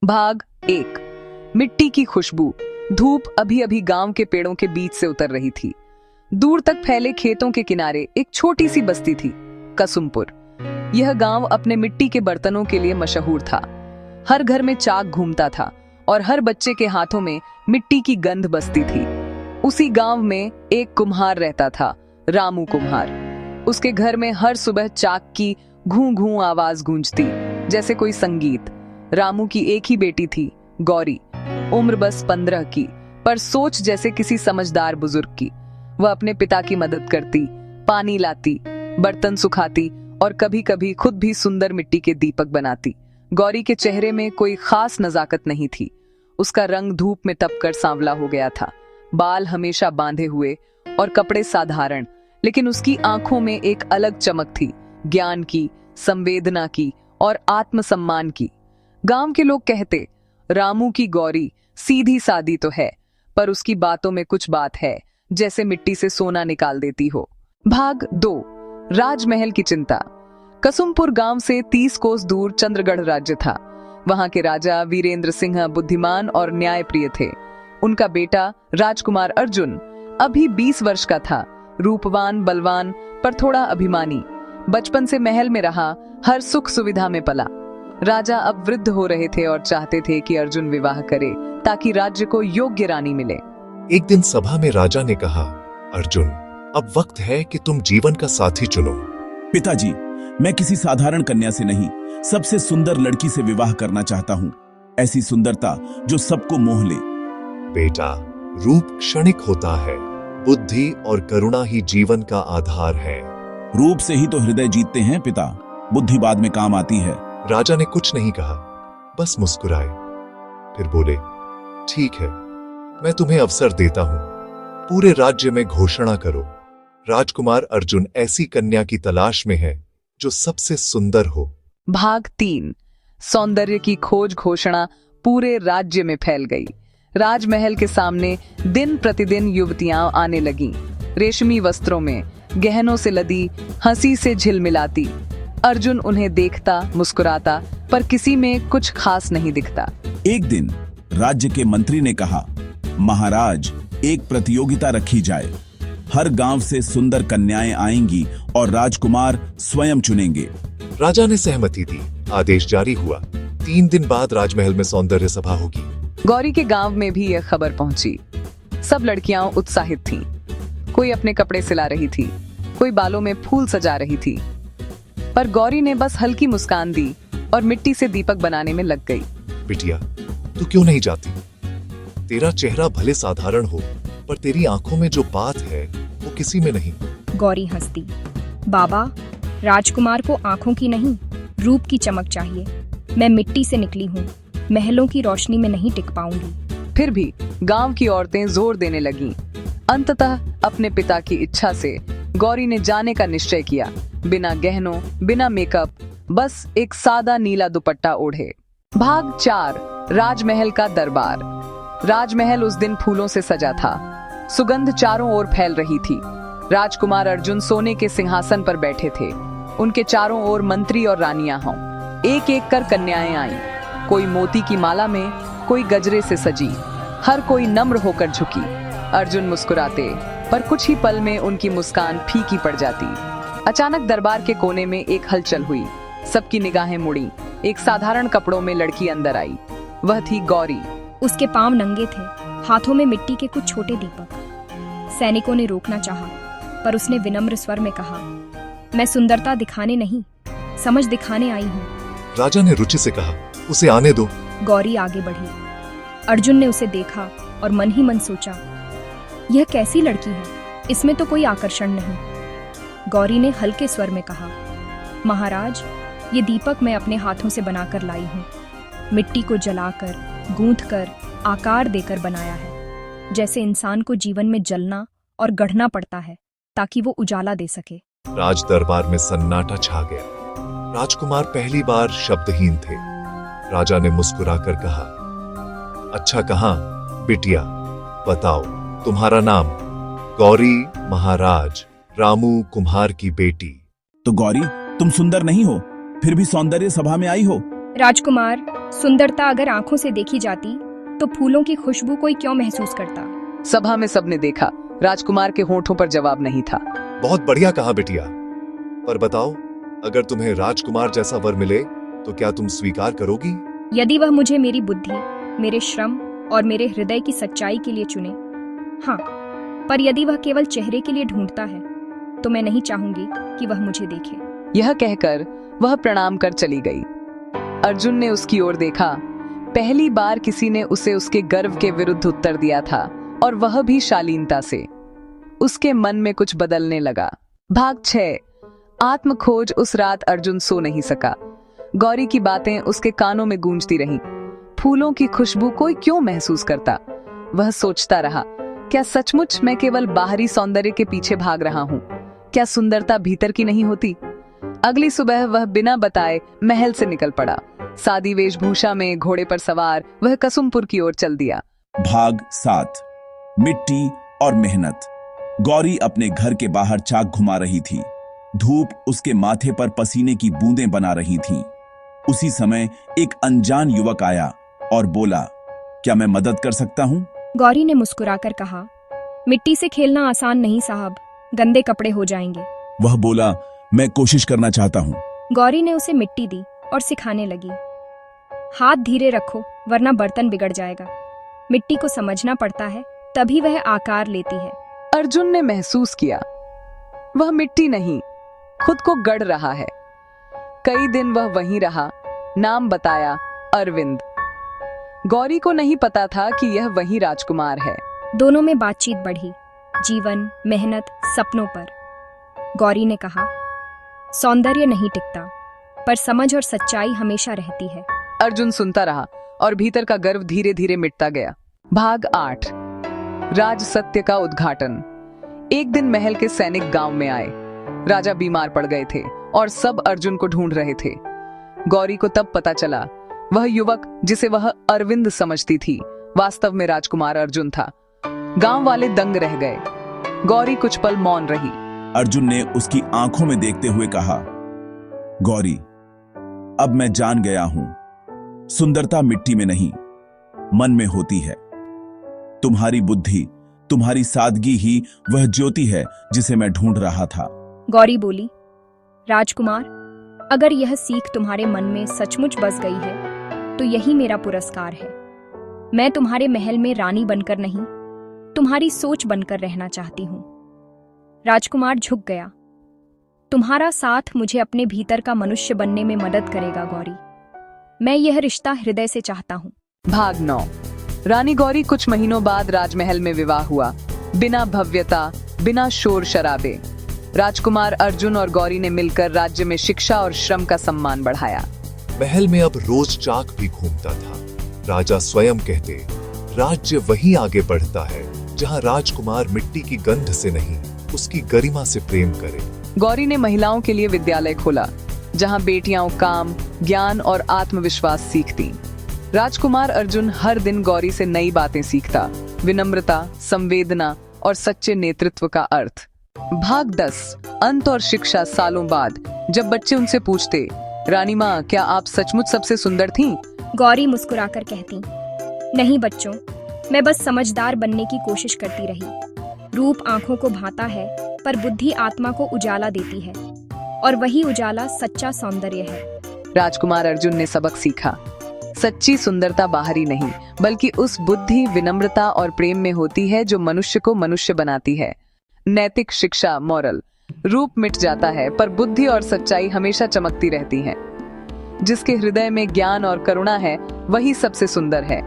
भाग 1। मिट्टी की खुशबू। धूप अभी अभी गांव के पेड़ों के बीच से उतर रही थी। दूर तक फैले खेतों के किनारे एक छोटी सी बस्ती थी, कसुमपुर। यह गांव अपने मिट्टी के बर्तनों के लिए मशहूर था। हर घर में चाक घूमता था और हर बच्चे के हाथों में मिट्टी की गंध बसती थी। उसी गांव में एक कुम्हार रहता था, रामू कुम्हार। उसके घर में हर सुबह चाक की घूं घूं आवाज गूंजती, जैसे कोई संगीत। रामू की एक ही बेटी थी, गौरी। उम्र बस 15 की, पर सोच जैसे किसी समझदार बुजुर्ग की। वह अपने पिता की मदद करती, पानी लाती, बर्तन सुखाती और कभी कभी खुद भी सुंदर मिट्टी के दीपक बनाती। गौरी के चेहरे में कोई खास नजाकत नहीं थी। उसका रंग धूप में तपकर सांवला हो गया था, बाल हमेशा बांधे हुए और कपड़े साधारण, लेकिन उसकी आंखों में एक अलग चमक थी, ज्ञान की, संवेदना की और आत्मसम्मान की। गांव के लोग कहते, रामू की गौरी सीधी सादी तो है, पर उसकी बातों में कुछ बात है, जैसे मिट्टी से सोना निकाल देती हो। भाग 2। राजमहल की चिंता। कसुमपुर गांव से 30 कोस दूर चंद्रगढ़ राज्य था। वहां के राजा वीरेंद्र सिंह बुद्धिमान और न्यायप्रिय थे। उनका बेटा राजकुमार अर्जुन अभी 20 वर्ष का था, रूपवान, बलवान, पर थोड़ा अभिमानी। बचपन से महल में रहा, हर सुख सुविधा में पला। राजा अब वृद्ध हो रहे थे और चाहते थे कि अर्जुन विवाह करे, ताकि राज्य को योग्य रानी मिले। एक दिन सभा में राजा ने कहा, अर्जुन, अब वक्त है कि तुम जीवन का साथी चुनो। पिताजी, मैं किसी साधारण कन्या से नहीं, सबसे सुंदर लड़की से विवाह करना चाहता हूँ। ऐसी सुंदरता जो सबको मोह ले। बेटा, रूप क्षणिक होता है, बुद्धि और करुणा ही जीवन का आधार है। रूप से ही तो हृदय जीतते हैं पिता, बुद्धि बाद में काम आती है। राजा ने कुछ नहीं कहा, बस मुस्कुराए। फिर बोले, ठीक है, मैं तुम्हें अवसर देता हूं। पूरे राज्य में घोषणा करो, राजकुमार अर्जुन ऐसी कन्या की तलाश में है जो सबसे सुंदर हो। भाग 3। सौंदर्य की खोज घोषणा पूरे राज्य में फैल गई। राजमहल के सामने दिन प्रतिदिन युवतियां आने लगीं, रेशमी वस्त्रों में, गहनों से लदी, हंसी से झिलमिलाती। अर्जुन उन्हें देखता, मुस्कुराता, पर किसी में कुछ खास नहीं दिखता। एक दिन राज्य के मंत्री ने कहा, महाराज, एक प्रतियोगिता रखी जाए। हर गांव से सुंदर कन्याएं आएंगी और राजकुमार स्वयं चुनेंगे। राजा ने सहमति दी। आदेश जारी हुआ। 3 दिन बाद राजमहल में सौंदर्य सभा होगी। गौरी के गांव में भी यह खबर पहुंची। सब लड़कियां उत्साहित थीं। कोई अपने कपड़े सिला रही थी, कोई बालों में फूल सजा रही थी, पर गौरी ने बस हल्की मुस्कान दी और मिट्टी से दीपक बनाने में लग गई। बिटिया, तू क्यों नहीं जाती? तेरा चेहरा भले साधारण हो, पर तेरी आंखों में जो बात है वो किसी में नहीं। गौरी हंसती, बाबा, राजकुमार को आंखों की नहीं, रूप की चमक चाहिए। मैं मिट्टी से निकली हूँ, महलों की रोशनी में नहीं टिक पाऊंगी। फिर भी गांव की औरतें जोर देने लगीं। अंततः अपने पिता की इच्छा से गौरी ने जाने का निश्चय किया, बिना गहनों, बिना मेकअप, बस एक सादा नीला दुपट्टा ओढ़े। भाग 4। राजमहल का दरबार। राजमहल उस दिन फूलों से सजा था। सुगंध चारों ओर फैल रही थी। राजकुमार अर्जुन सोने के सिंहासन पर बैठे थे। उनके चारों ओर मंत्री और रानियां हों। एक एक कर कन्याएं आईं, कोई मोती की माला में, कोई गजरे से सजी, हर कोई नम्र होकर झुकी। अर्जुन मुस्कुराते, पर कुछ ही पल में उनकी मुस्कान फीकी पड़ जाती। अचानक दरबार के कोने में एक हलचल हुई। सबकी निगाहें मुड़ी। एक साधारण कपड़ों में लड़की अंदर आई। वह थी गौरी। उसके पांव नंगे थे, हाथों में मिट्टी के कुछ छोटे दीपक। सैनिकों ने रोकना चाहा, पर उसने विनम्र स्वर में कहा, मैं सुंदरता दिखाने नहीं, समझ दिखाने आई हूँ। राजा ने रुचि से कहा, उसे आने दो। गौरी आगे बढ़ी। अर्जुन ने उसे देखा और मन ही मन सोचा, यह कैसी लड़की है, इसमें तो कोई आकर्षण नहीं। गौरी ने हल्के स्वर में कहा, महाराज, ये दीपक मैं अपने हाथों से बनाकर लाई हूँ। मिट्टी को जलाकर, गूंथकर, आकार देकर बनाया है, जैसे इंसान को जीवन में जलना और गढ़ना पड़ता है ताकि वो उजाला दे सके। राज दरबार में सन्नाटा छा गया। राजकुमार पहली बार शब्दहीन थे। राजा ने मुस्कुराकर कहा, अच्छा कहा बिटिया, बताओ तुम्हारा नाम? गौरी, महाराज रामू कुम्हार की बेटी। तो गौरी, तुम सुंदर नहीं हो, फिर भी सौंदर्य सभा में आई हो। राजकुमार, सुंदरता अगर आंखों से देखी जाती तो फूलों की खुशबू कोई क्यों महसूस करता? सभा में सबने देखा, राजकुमार के होठों पर जवाब नहीं था। बहुत बढ़िया कहा बिटिया। पर बताओ, अगर तुम्हें राजकुमार जैसा वर मिले तो क्या तुम स्वीकार करोगी? यदि वह मुझे मेरी बुद्धि, मेरे श्रम और मेरे हृदय की सच्चाई के लिए चुने, हाँ। पर यदि वह केवल चेहरे के लिए ढूंढता है तो मैं नहीं चाहूंगी कि वह मुझे देखे। यह कहकर वह प्रणाम कर चली गई। अर्जुन ने उसकी ओर देखा। पहली बार किसी ने उसे उसके गर्व के विरुद्ध उत्तर दिया था, और वह भी शालीनता से। उसके मन में कुछ बदलने लगा। भाग 6। आत्मखोज। उस रात अर्जुन सो नहीं सका। गौरी की बातें उसके कानों में गूंजती रहीं। फूलों की खुशबू कोई क्यों महसूस करता? वह सोचता रहा, क्या सचमुच मैं केवल बाहरी सौंदर्य के पीछे भाग रहा हूँ? क्या सुंदरता भीतर की नहीं होती? अगली सुबह वह बिना बताए महल से निकल पड़ा। सादी वेशभूषा में घोड़े पर सवार वह कसुमपुर की ओर चल दिया। भाग 7। मिट्टी और मेहनत। गौरी अपने घर के बाहर चाक घुमा रही थी। धूप उसके माथे पर पसीने की बूंदें बना रही थी। उसी समय एक अनजान युवक आया और बोला, क्या मैं मदद कर सकता हूँ? गौरी ने मुस्कुराकर कहा, मिट्टी से खेलना आसान नहीं साहब, गंदे कपड़े हो जाएंगे। वह बोला, मैं कोशिश करना चाहता हूँ। गौरी ने उसे मिट्टी दी और सिखाने लगी, हाथ धीरे रखो वरना बर्तन बिगड़ जाएगा। मिट्टी को समझना पड़ता है, तभी वह आकार लेती है। अर्जुन ने महसूस किया, वह मिट्टी नहीं, खुद को गढ़ रहा है। कई दिन वह वहीं रहा। नाम बताया, अरविंद। गौरी को नहीं पता था कि यह वही राजकुमार है। दोनों में बातचीत बढ़ी, जीवन, मेहनत, सपनों पर। गौरी ने कहा, सौंदर्य नहीं टिकता, पर समझ और सच्चाई हमेशा रहती है। अर्जुन सुनता रहा और भीतर का गर्व धीरे धीरे मिटता गया। भाग 8। राज सत्य का उद्घाटन। एक दिन महल के सैनिक गांव में आए। राजा बीमार पड़ गए थे और सब अर्जुन को ढूंढ रहे थे। गौरी को तब पता चला, वह युवक जिसे वह अरविंद समझती थी, वास्तव में राजकुमार अर्जुन था। गांव वाले दंग रह गए। गौरी कुछ पल मौन रही। अर्जुन ने उसकी आंखों में देखते हुए कहा, गौरी, अब मैं जान गया हूं, सुंदरता मिट्टी में नहीं, मन में होती है। तुम्हारी बुद्धि, तुम्हारी सादगी ही वह ज्योति है जिसे मैं ढूंढ रहा था। गौरी बोली, राजकुमार, अगर यह सीख तुम्हारे मन में सचमुच बस गई है तो यही मेरा पुरस्कार है। मैं तुम्हारे महल में रानी बनकर नहीं, तुम्हारी सोच बनकर रहना चाहती हूं। राजकुमार झुक गया। तुम्हारा साथ मुझे अपने भीतर का मनुष्य बनने में मदद करेगा गौरी। मैं यह रिश्ता हृदय से चाहता हूं। भाग 9। रानी गौरी कुछ महीनों बाद राजमहल में विवाह हुआ। बिना भव्यता, बिना शोर शराबे। राजकुमार अर्जुन और गौरी ने मिलकर राज्य में शिक्षा और श्रम का सम्मान बढ़ाया। महल में अब रोज चाक भी घूमता था। राजा स्वयं कहते, राज्य वहीं आगे बढ़ता है जहां राजकुमार मिट्टी की गंध से नहीं, उसकी गरिमा से प्रेम करे। गौरी ने महिलाओं के लिए विद्यालय खोला, जहां बेटियां काम, ज्ञान और आत्मविश्वास सीखती। राजकुमार अर्जुन हर दिन गौरी से नई बातें सीखता, विनम्रता, संवेदना और सच्चे नेतृत्व का अर्थ। भाग 10। अंत और शिक्षा। सालों बाद जब बच्चे उनसे पूछते, रानी माँ, क्या आप सचमुच सबसे सुंदर थीं? गौरी मुस्कुराकर कहती, नहीं बच्चों, मैं बस समझदार बनने की कोशिश करती रही। रूप आंखों को भाता है, पर बुद्धि आत्मा को उजाला देती है, और वही उजाला सच्चा सौंदर्य है। राजकुमार अर्जुन ने सबक सीखा, सच्ची सुंदरता बाहरी नहीं, बल्कि उस बुद्धि, विनम्रता और प्रेम में होती है जो मनुष्य को मनुष्य बनाती है। नैतिक शिक्षा, मॉरल। रूप मिट जाता है, पर बुद्धि और सच्चाई हमेशा चमकती रहती हैं। जिसके हृदय में ज्ञान और करुणा है, वही सबसे सुंदर है।